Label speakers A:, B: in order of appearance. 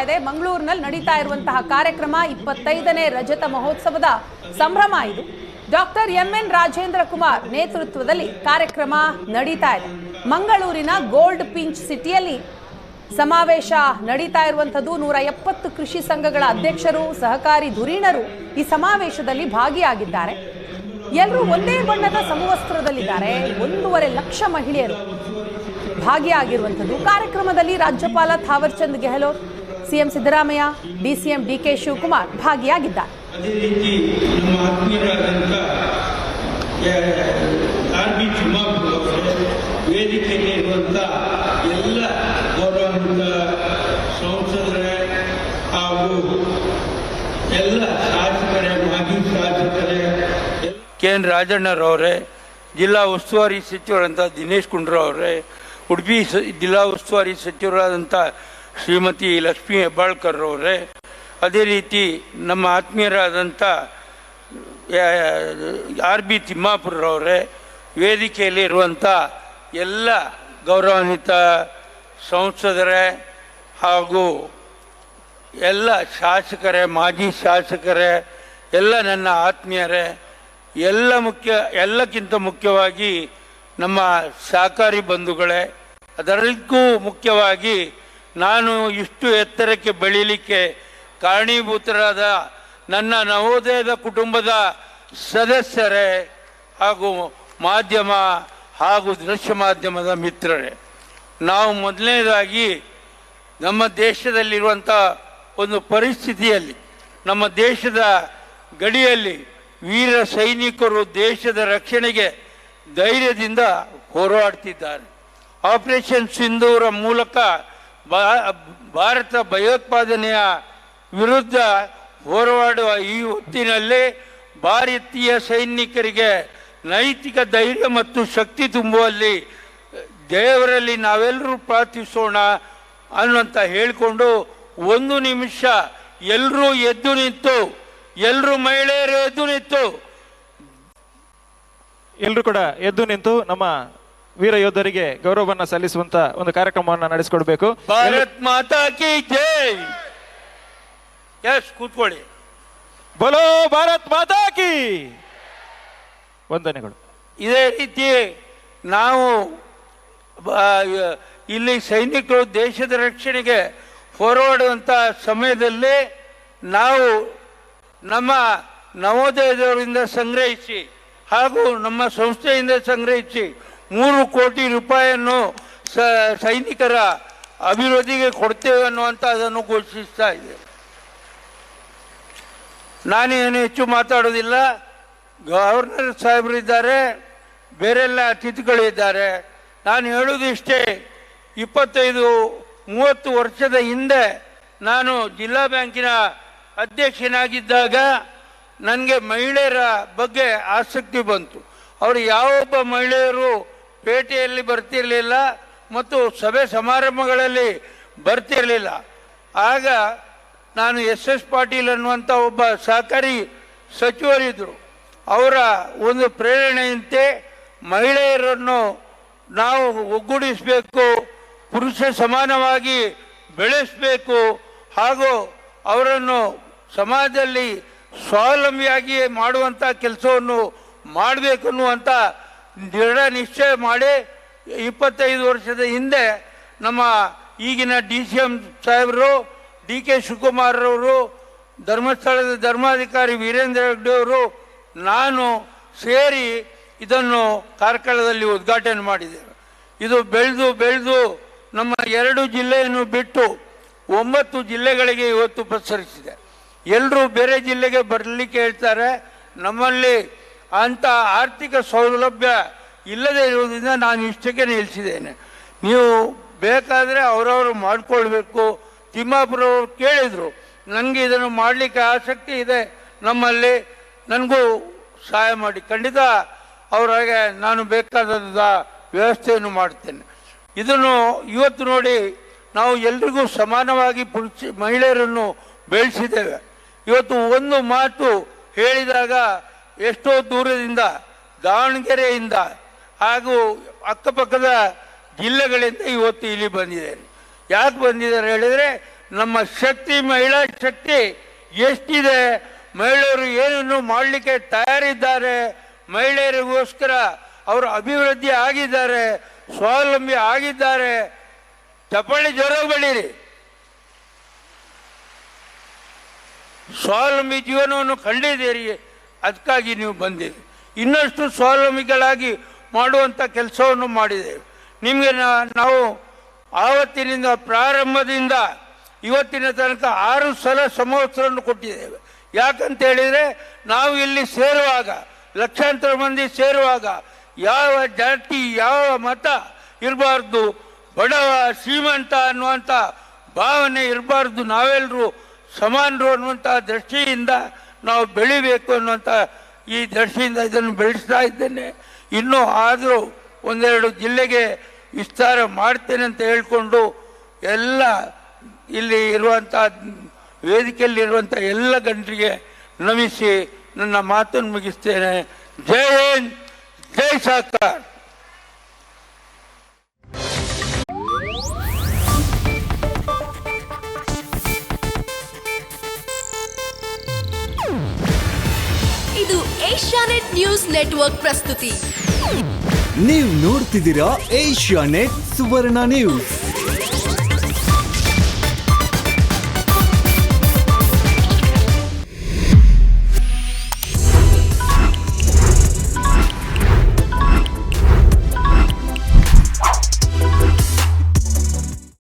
A: ಇದೆ. ಮಂಗಳೂರಿನಲ್ಲಿ ನಡೀತಾ ಇರುವಂತಹ ಕಾರ್ಯಕ್ರಮ 25ನೇ ರಜತ ಮಹೋತ್ಸವದ ಸಂಭ್ರಮ ಇದು. ಡಾಕ್ಟರ್ MN ರಾಜೇಂದ್ರ ಕುಮಾರ್ ನೇತೃತ್ವದಲ್ಲಿ ಕಾರ್ಯಕ್ರಮ ನಡೀತಾ ಇದೆ. ಮಂಗಳೂರಿನ ಗೋಲ್ಡ್ ಪಿಂಚ್ ಸಿಟಿಯಲ್ಲಿ ಸಮಾವೇಶ ನಡೀತಾ ಇರುವಂಥದ್ದು. 170 ಕೃಷಿ ಸಂಘಗಳ ಅಧ್ಯಕ್ಷರು, ಸಹಕಾರಿ ಧುರೀಣರು ಈ ಸಮಾವೇಶದಲ್ಲಿ ಭಾಗಿಯಾಗಿದ್ದಾರೆ. ಎಲ್ಲರೂ ಒಂದೇ ಬಣ್ಣದ ಸಮವಸ್ತ್ರದಲ್ಲಿದ್ದಾರೆ. 1.5 ಲಕ್ಷ ಮಹಿಳೆಯರು ಭಾಗಿಯಾಗಿರುವಂಥದ್ದು. ಕಾರ್ಯಕ್ರಮದಲ್ಲಿ ರಾಜ್ಯಪಾಲ Thawar Chand Gehlot, CM Siddaramaiah, DCM DK Shivakumar ಭಾಗಿಯಾಗಿದ್ದಾರೆ.
B: ಅದೇ ರೀತಿ ನಮ್ಮ ಆತ್ಮೀಯರಾದಂಥ RB ತಿಮ್ಮಾಪುರ ವೇದಿಕೆಯಲ್ಲಿ ಇರುವಂಥ ಎಲ್ಲ ಗೌರವಾನ್ವಿತ ಸಂಸದರೇ ಹಾಗೂ ಎಲ್ಲ ಶಾಸಕರೇ, ಮಾಜಿ ಶಾಸಕರೇ, KN ರಾಜಣ್ಣರವರೇ, ಜಿಲ್ಲಾ ಉಸ್ತುವಾರಿ ಸಚಿವರಾದಂಥ ದಿನೇಶ್ ಗುಂಡೂರಾವ್ ಅವರೇ, ಉಡುಪಿ ಜಿಲ್ಲಾ ಉಸ್ತುವಾರಿ ಸಚಿವರಾದಂಥ ಶ್ರೀಮತಿ ಲಕ್ಷ್ಮೀ ಹೆಬ್ಬಾಳ್ಕರ್ ಅವರೇ, ಅದೇ ರೀತಿ ನಮ್ಮ ಆತ್ಮೀಯರಾದಂಥ RB ತಿಮ್ಮಾಪುರವರೇ, ವೇದಿಕೆಯಲ್ಲಿ ಇರುವಂಥ ಎಲ್ಲ ಗೌರವಾನ್ವಿತ ಸಂಸದರೇ ಹಾಗೂ ಎಲ್ಲ ಶಾಸಕರೇ, ಮಾಜಿ ಶಾಸಕರೇ, ಎಲ್ಲ ನನ್ನ ಆತ್ಮೀಯರೇ, ಎಲ್ಲಕ್ಕಿಂತ ಮುಖ್ಯವಾಗಿ ನಮ್ಮ ಸಹಕಾರಿ ಬಂಧುಗಳೇ, ಅದರಲ್ಲೂ ಮುಖ್ಯವಾಗಿ ನಾನು ಇಷ್ಟು ಎತ್ತರಕ್ಕೆ ಬೆಳೀಲಿಕ್ಕೆ ಕಾರಣೀಭೂತರಾದ ನನ್ನ ನವೋದಯದ ಕುಟುಂಬದ ಸದಸ್ಯರೇ ಹಾಗೂ ಮಾಧ್ಯಮ ಹಾಗೂ ದೃಶ್ಯ ಮಾಧ್ಯಮದ ಮಿತ್ರರೇ, ನಾವು ಮೊದಲನೇದಾಗಿ ನಮ್ಮ ದೇಶದಲ್ಲಿರುವಂಥ ಒಂದು ಪರಿಸ್ಥಿತಿಯಲ್ಲಿ, ನಮ್ಮ ದೇಶದ ಗಡಿಯಲ್ಲಿ ವೀರ ಸೈನಿಕರು ದೇಶದ ರಕ್ಷಣೆಗೆ ಧೈರ್ಯದಿಂದ ಹೋರಾಡ್ತಿದ್ದಾರೆ. ಆಪರೇಷನ್ ಸಿಂಧೂರ ಮೂಲಕ ಭಾರತ ಭಯೋತ್ಪಾದನೆಯ ವಿರುದ್ಧ ಹೋರಾಡುವ ಈ ಹೊತ್ತಿನಲ್ಲಿ ಭಾರತೀಯ ಸೈನಿಕರಿಗೆ ನೈತಿಕ ಧೈರ್ಯ ಮತ್ತು ಶಕ್ತಿ ತುಂಬುವಲ್ಲಿ ದೇವರಲ್ಲಿ ನಾವೆಲ್ಲರೂ ಪ್ರಾರ್ಥಿಸೋಣ ಅನ್ನುವಂತ ಹೇಳಿಕೊಂಡು 1 ನಿಮಿಷ ಎಲ್ಲರೂ ಎದ್ದು ನಿಂತು, ಎಲ್ಲರೂ ಮಹಿಳೆಯರು ಎದ್ದು ನಿಂತು,
C: ಎಲ್ಲರೂ ಕೂಡ ಎದ್ದು ನಿಂತು ನಮ್ಮ ವೀರ ಯೋಧರಿಗೆ ಗೌರವವನ್ನ ಸಲ್ಲಿಸುವಂತ ಒಂದು ಕಾರ್ಯಕ್ರಮವನ್ನು ನಡೆಸಿಕೊಡ್ಬೇಕು.
B: ಭಾರತ್ ಮಾತಾ ಕಿ ಜೈ. ಕೂತ್ಕೊಳ್ಳಿ.
C: ಬೋಲೋ ಭಾರತ್ ಮಾತಾ ಕಿ ವಂದನೆಗಳು.
B: ಇದೇ ರೀತಿ ನಾವು ಇಲ್ಲಿ ಸೈನಿಕರು ದೇಶದ ರಕ್ಷಣೆಗೆ ಹೋರಾಡುವಂಥ ಸಮಯದಲ್ಲಿ ನಾವು ನಮ್ಮ ನವೋದಯದವರಿಂದ ಸಂಗ್ರಹಿಸಿ ಹಾಗೂ ನಮ್ಮ ಸಂಸ್ಥೆಯಿಂದ ಸಂಗ್ರಹಿಸಿ 3 ಕೋಟಿ ರೂಪಾಯಿಯನ್ನು ಸೈನಿಕರ ಅಭಿವೃದ್ಧಿಗೆ ಕೊಡ್ತೇವೆ ಅನ್ನುವಂಥದ್ದನ್ನು ಘೋಷಿಸ್ತಾ ಇದೆ. ನಾನೇನು ಹೆಚ್ಚು ಮಾತಾಡೋದಿಲ್ಲ. ಗವರ್ನರ್ ಸಾಹೇಬರಿದ್ದಾರೆ, ಬೇರೆಲ್ಲ ಅತಿಥಿಗಳಿದ್ದಾರೆ. ನಾನು ಹೇಳೋದಿಷ್ಟೇ, 25-30 ವರ್ಷದ ಹಿಂದೆ ನಾನು ಜಿಲ್ಲಾ ಬ್ಯಾಂಕಿನ ಅಧ್ಯಕ್ಷನಾಗಿದ್ದಾಗ ನನಗೆ ಮಹಿಳೆಯರ ಬಗ್ಗೆ ಆಸಕ್ತಿ ಬಂತು. ಅವರು ಯಾವೊಬ್ಬ ಮಹಿಳೆಯರು ಪೇಟೆಯಲ್ಲಿ ಬರ್ತಿರಲಿಲ್ಲ ಮತ್ತು ಸಭೆ ಸಮಾರಂಭಗಳಲ್ಲಿ ಬರ್ತಿರಲಿಲ್ಲ. ಆಗ ನಾನು SS ಪಾಟೀಲ್ ಅನ್ನುವಂಥ ಒಬ್ಬ ಸಹಕಾರಿ ಸಚಿವರಿದ್ದರು. ಅವರ ಒಂದು ಪ್ರೇರಣೆಯಂತೆ ಮಹಿಳೆಯರನ್ನು ನಾವು ಒಗ್ಗೂಡಿಸಬೇಕು, ಪುರುಷ ಸಮಾನವಾಗಿ ಬೆಳೆಸಬೇಕು ಹಾಗೂ ಅವರನ್ನು ಸಮಾಜದಲ್ಲಿ ಸ್ವಾವಲಂಬಿಯಾಗಿ ಮಾಡುವಂಥ ಕೆಲಸವನ್ನು ಮಾಡಬೇಕು ಅನ್ನುವಂಥ ದೃಢ ನಿಶ್ಚಯ ಮಾಡಿ 25 ವರ್ಷದ ಹಿಂದೆ ನಮ್ಮ ಈಗಿನ DCM ಸಾಹೇಬರು, DK ಶಿವಕುಮಾರ್ ಅವರು, ಧರ್ಮಸ್ಥಳದ ಧರ್ಮಾಧಿಕಾರಿ ವೀರೇಂದ್ರ ಹೆಗ್ಡೆ ಅವರು, ನಾನು ಸೇರಿ ಇದನ್ನು ಕಾರ್ಕಳದಲ್ಲಿ ಉದ್ಘಾಟನೆ ಮಾಡಿದ್ದೇವೆ. ಇದು ಬೆಳೆದು ನಮ್ಮ 2 ಜಿಲ್ಲೆಯನ್ನು ಬಿಟ್ಟು 9 ಜಿಲ್ಲೆಗಳಿಗೆ ಇವತ್ತು ಪಸರಿಸಿದೆ. ಎಲ್ಲರೂ ಬೇರೆ ಜಿಲ್ಲೆಗೆ ಬರಲಿಕ್ಕೆ ಹೇಳ್ತಾರೆ. ನಮ್ಮಲ್ಲಿ ಅಂಥ ಆರ್ಥಿಕ ಸೌಲಭ್ಯ ಇಲ್ಲದೆ ಇರುವುದರಿಂದ ನಾನು ಇಷ್ಟಕ್ಕೆ ನಿಲ್ಲಿಸಿದ್ದೇನೆ. ನೀವು ಬೇಕಾದರೆ ಅವರವರು ಮಾಡಿಕೊಳ್ಬೇಕು. ತಿಮ್ಮಾಪುರವರು ಕೇಳಿದರು, ನನಗೆ ಇದನ್ನು ಮಾಡಲಿಕ್ಕೆ ಆಸಕ್ತಿ ಇದೆ ನಮ್ಮಲ್ಲಿ, ನನಗೂ ಸಹಾಯ ಮಾಡಿ. ಖಂಡಿತ ಅವರಾಗೆ ನಾನು ಬೇಕಾದ ವ್ಯವಸ್ಥೆಯನ್ನು ಮಾಡ್ತೇನೆ. ಇದನ್ನು ಇವತ್ತು ನೋಡಿ, ನಾವು ಎಲ್ರಿಗೂ ಸಮಾನವಾಗಿ ಮಹಿಳೆಯರನ್ನು ಬೆಳೆಸಿದ್ದೇವೆ. ಇವತ್ತು ಒಂದು ಮಾತು ಹೇಳಿದಾಗ ಎಷ್ಟೋ ದೂರದಿಂದ, ದಾವಣಗೆರೆಯಿಂದ ಹಾಗೂ ಅಕ್ಕಪಕ್ಕದ ಜಿಲ್ಲೆಗಳಿಂದ ಇವತ್ತು ಇಲ್ಲಿ ಬಂದಿದ್ದಾರೆ. ಯಾಕೆ ಬಂದಿದ್ದಾರೆ ಹೇಳಿದರೆ, ನಮ್ಮ ಶಕ್ತಿ, ಮಹಿಳಾ ಶಕ್ತಿ ಎಷ್ಟಿದೆ, ಮಹಿಳೆಯರು ಏನನ್ನು ಮಾಡಲಿಕ್ಕೆ ತಯಾರಿದ್ದಾರೆ, ಮಹಿಳೆಯರಿಗೋಸ್ಕರ ಅವರು ಅಭಿವೃದ್ಧಿ ಆಗಿದ್ದಾರೆ, ಸ್ವಾವಲಂಬಿ ಆಗಿದ್ದಾರೆ. ಚಪ್ಪಾಳಿ ಜೋರಾಗಿ ಬೆಳೀರಿ. ಸ್ವಾವಲಂಬಿ ಜೀವನವನ್ನು ಕಂಡಿದ್ದೀರಿ, ಅದಕ್ಕಾಗಿ ನೀವು ಬಂದಿರಿ. ಇನ್ನಷ್ಟು ಸ್ವಾವಲಂಬಿಗಳಾಗಿ ಮಾಡುವಂಥ ಕೆಲಸವನ್ನು ಮಾಡಿದ್ದೇವೆ. ನಿಮಗೆ ನಾವು ಆವತ್ತಿನಿಂದ ಪ್ರಾರಂಭದಿಂದ ಇವತ್ತಿನ ತನಕ 6 ಸಲ ಸಮವಸ್ತ್ರವನ್ನು ಕೊಟ್ಟಿದ್ದೇವೆ. ಯಾಕಂತ ಹೇಳಿದರೆ ನಾವು ಇಲ್ಲಿ ಸೇರುವಾಗ, ಲಕ್ಷಾಂತರ ಮಂದಿ ಸೇರುವಾಗ ಯಾವ ಜಾತಿ, ಯಾವ ಮತ ಇರಬಾರ್ದು, ಬಡವ ಶ್ರೀಮಂತ ಅನ್ನುವಂಥ ಭಾವನೆ ಇರಬಾರ್ದು, ನಾವೆಲ್ಲರೂ ಸಮಾನರು ಅನ್ನುವಂಥ ದೃಷ್ಟಿಯಿಂದ ನಾವು ಬೆಳಿಬೇಕು ಅನ್ನುವಂಥ ಈ ದೃಷ್ಟಿಯಿಂದ ಇದನ್ನು ಬೆಳೆಸ್ತಾ ಇದ್ದೇನೆ. ಇನ್ನೂ ಆದರೂ 1-2 ಜಿಲ್ಲೆಗೆ ವಿಸ್ತಾರ ಮಾಡ್ತೇನೆ ಅಂತ ಹೇಳಿಕೊಂಡು ಎಲ್ಲ ಇಲ್ಲಿ ಇರುವಂಥ ವೇದಿಕೆಯಲ್ಲಿರುವಂಥ ಎಲ್ಲ ಗಣ್ಯರಿಗೆ ನಮಿಸಿ ನನ್ನ ಮಾತನ್ನು ಮುಗಿಸ್ತೇನೆ. ಜೈ ಹಿಂದ್, ಜೈ ಸರ್ಕಾರ.
D: ಇದು ಏಷ್ಯಾನೆಟ್ ನ್ಯೂಸ್ ನೆಟ್ವರ್ಕ್ ಪ್ರಸ್ತುತಿ.
E: ನೀವು ನೋಡ್ತಿದ್ದೀರಾ ಏಷ್ಯಾನೆಟ್ ಸುವರ್ಣ ನ್ಯೂಸ್.